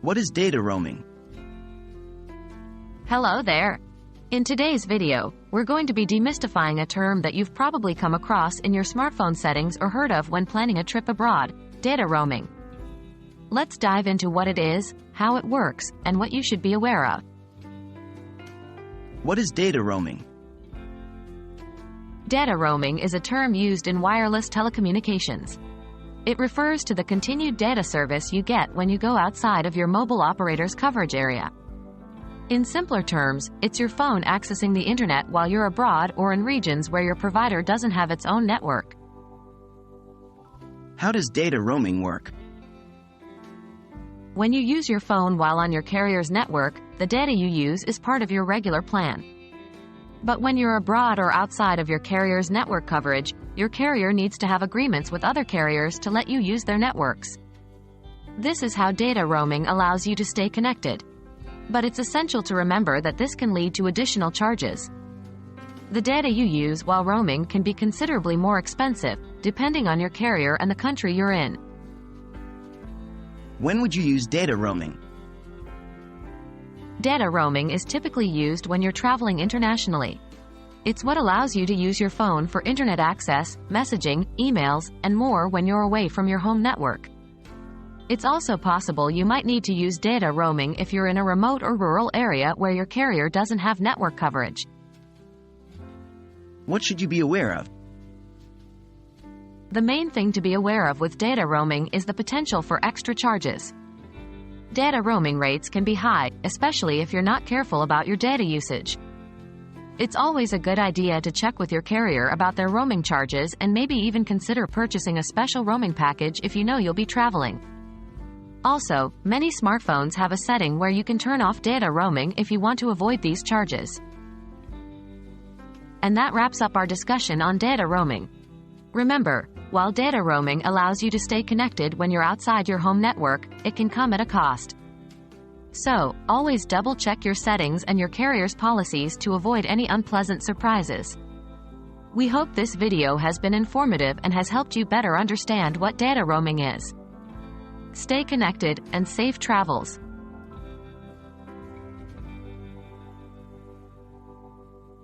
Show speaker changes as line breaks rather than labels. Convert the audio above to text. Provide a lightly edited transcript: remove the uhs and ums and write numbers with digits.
What is data roaming?
Hello there. In today's video, we're going to be demystifying a term that you've probably come across in your smartphone settings or heard of when planning a trip abroad: data roaming. Let's dive into what it is, how it works, and what you should be aware of.
What is data roaming?
Data roaming is a term used in wireless telecommunications. It refers to the continued data service you get when you go outside of your mobile operator's coverage area. In simpler terms, it's your phone accessing the internet while you're abroad or in regions where your provider doesn't have its own network.
How does data roaming work?
When you use your phone while on your carrier's network, the data you use is part of your regular plan. But when you're abroad or outside of your carrier's network coverage, your carrier needs to have agreements with other carriers to let you use their networks. This is how data roaming allows you to stay connected. But it's essential to remember that this can lead to additional charges. The data you use while roaming can be considerably more expensive, depending on your carrier and the country you're in.
When would you use data roaming?
Data roaming is typically used when you're traveling internationally. It's what allows you to use your phone for internet access, messaging, emails, and more when you're away from your home network. It's also possible you might need to use data roaming if you're in a remote or rural area where your carrier doesn't have network coverage.
What should you be aware of?
The main thing to be aware of with data roaming is the potential for extra charges. Data roaming rates can be high, especially if you're not careful about your data usage. It's always a good idea to check with your carrier about their roaming charges and maybe even consider purchasing a special roaming package if you know you'll be traveling. Also, many smartphones have a setting where you can turn off data roaming if you want to avoid these charges. And that wraps up our discussion on data roaming. Remember, while data roaming allows you to stay connected when you're outside your home network, it can come at a cost. So, always double-check your settings and your carrier's policies to avoid any unpleasant surprises. We hope this video has been informative and has helped you better understand what data roaming is. Stay connected and safe travels.